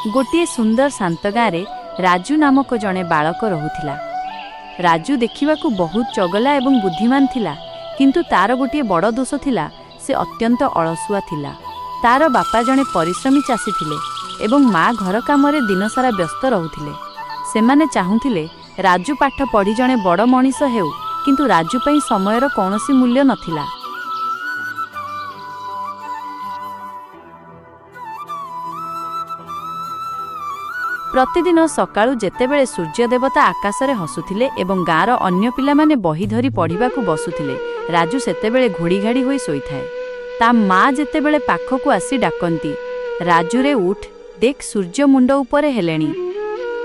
गोटे सुंदर शांत गाँव राजू नामक जड़े बालक रहुथिला। राजू देखिबाकू बहुत चगला एवं बुद्धिमान थिला, किंतु तार गोटे बड़ दोष थिला, से अत्यंत अलसुआ थिला। तार बापा जड़े परिश्रमी चाषी थिले एवं माँ घर काम दिनसारा व्यस्त रहुथिले। सेमाने चाहुथिले राजू पाठ पढ़ी जड़े बड़ मनीष हेउ, किंतु राजू पई समयर कौनसी मूल्य नथिला। प्रतिदिन सकाळु जेतेबेले सूर्य देवता आकाशरे हसुथिले एवं गाँर अन्य पिलामाने बही धरी पढ़िबाकू बसुथिले, राजू सेतेबेले घोड़ी घाड़ी होई सोईथाए। ता माँ जेतेबेले पाखकू आसी डाकंती, राजू रे उठ, देख सूर्य मुंड उपरे हेलेणी,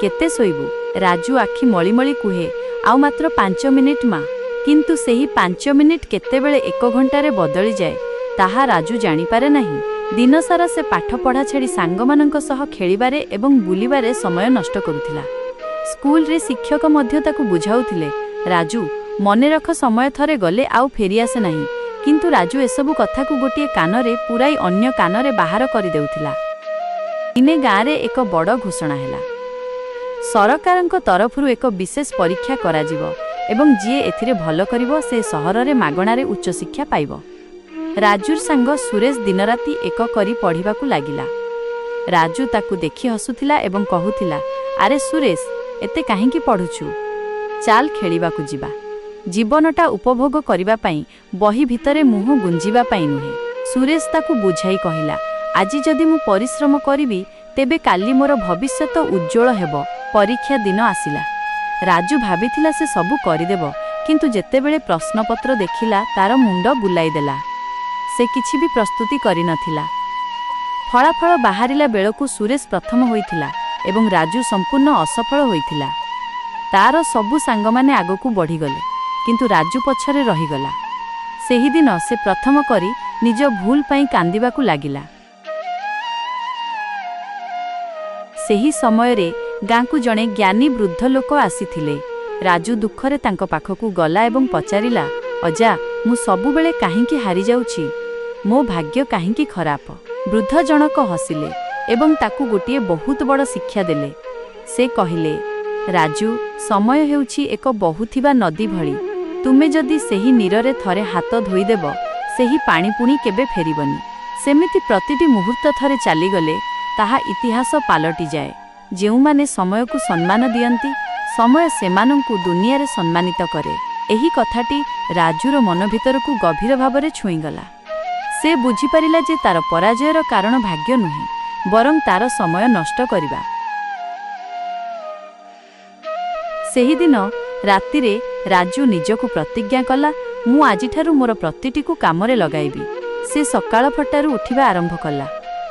केते सोईबू। राजू आखि मळी मळी कुहे, आउ मात्र 5 मिनिट माँ। किंतु सेही 5 मिनिट केतेबेले 1 घंटारे बदली जाए, ताहा राजू जानी पारे नहीं। दिन सारा से पाठ पढ़ा छाड़ी सांगमानंक सह खेलिबारे एवं बुलिबारे समय नष्ट करुथिला। स्कूल रे शिक्षक मध्य ताकू बुझाउथिले, राजू मने रख, समय थरे गले आउ फेरी आसे नहीं। किंतु राजू एसबु कथा को गोटे कानरे पुराई अन्य कानरे बाहर कर देउथिला। दिने गाँव रे एक बड़ घोषणा हैला। सरकारक तरफरु एक विशेष परीक्षा कराजिवो एवं जीए एथिरे भल करिवो से सहर रे मागणारे उच्च शिक्षा पाइबो। राजूर सांग सुरेश दिन राति एक करी पढ़िबाकू लागिला। राजू ताकू देखि हसुथिला एवं कहुथिला, आरे सुरेश, एते काहेकि पढ़ुछु, चाल खेलिबाकू जिबा। जीवनटा उपभोग करिबा पई, बही भितरे मुह गुंजिबा पई नुहे। सुरेश ताकू बुझाई कहिला, आजि जदि मु परिश्रम करिबि तेबे काली मोर भविष्यत उज्जवल हेबो। परीक्षा दिन आसिला। राजू भाबिथिला से सबु करिदेबो, किंतु जेतेबेले प्रश्नपत्र देखिला तार मुंड बुलाई देला। से किछि भी प्रस्तुति करि नथिला। फलाफल बाहरिला बेलकू सुरेश प्रथम होइथिला एवं राजू संपूर्ण असफल होइथिला। तार सबु सांगमाने आगकू बढ़ी गले, किंतु राजू पछरे रहीगला। सेही दिन से प्रथम करी निज भूल पई कांदिबाकू लागिला। सेही समय रे गाँकू जड़े ज्ञानी वृद्ध लोक आसीथिले। राजू दुखरे तांको पाखकू गला एवं पचारिला, अजा मु सबुबेले काहींकी हारि जाउछि, मो भाग्य काहींकी खराप। वृद्ध जनक हसिले एवं ताकू गोटिए बहुत बड़ शिक्षा देले। से कहिले, राजू, समय हेउछि एक बहुथिबा नदी भली। तुमे जदि सेही नीररे थरे हाथ धोईदेब, सेही पानी पुणी केबे फेरिबनी। सेमिति प्रतिटी मुहूर्त थरे चलीगले ताहा इतिहास पालटि जाए। जेउमाने समय को सम्मान दियंती, समय सेमानंकु दुनिया रे सम्मानित करे। एही कथाटी राजूर मन भितर को गभीर भावरे छुईगला। से बुझी परिला जे तार पराजयर कारण भाग्य नुहे, बरं तार समय नष्ट करिबा। सेही दिन रातिरे राजू निजको प्रतिज्ञा कला, मु आजिठारु मोर प्रतिटीकु कामरे लगाइबी। से सकाळ फटारु उठिबा आरंभ कला,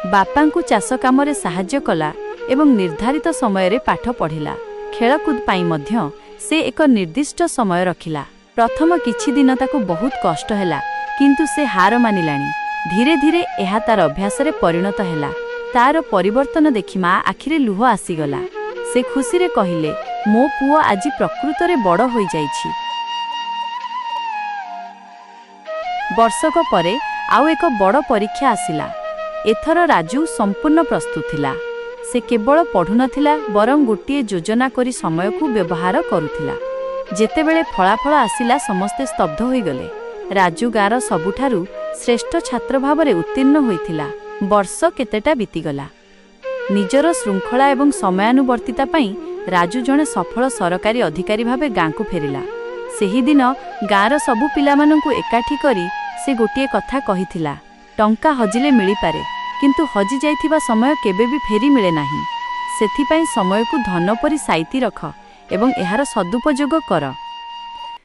बापांकु चाष कामरे साहाय्य कला एवं निर्धारित समय रे पाठ पढ़िला। खेलकूद पाई मध्य से एक निर्दिष्ट समय रखिला। प्रथम किछि दिन ताकू बहुत कष्ट हैला, किंतु से हार मानिलानी। धीरे धीरे एहा तार अभ्यास रे परिणत हैला। तार परिवर्तन देखि माँ आखिरे लुह आसीगला। से खुशी रे कहिले, मो पुओ आजि प्रकृत रे बड़ होई जाइछि। वर्षक परे आउ एक बड़ परीक्षा आसिला। एथर राजू संपूर्ण प्रस्तुत थिला। से केवल पढ़ु नथिला, बरं गोटे योजना करी समय को व्यवहार करुथिला। जेतेबेले फलाफल आसिला समस्ते स्तब्ध होई गले। राजू गाँर सबुठारु श्रेष्ठ छात्र भावरे उत्तीर्ण होइथिला। वर्ष केतेटा बीतीगला। निजर श्रृंखला एवं समयानुवर्तिता पई राजू जणे सफल सरकारी अधिकारी भावे गाँकू फेरिला। सेही दिन गाँर सबु पिलामानंकु एकाठी करी से गोटे कथा कहिथिला, टंका हजिले मिली पारे, किंतु हजि जाइथिबा समय केबे भी फेरी मिले नाही। सेथिपाई समय को धन परि साइती रख एवं एहार सदुपयोग कर।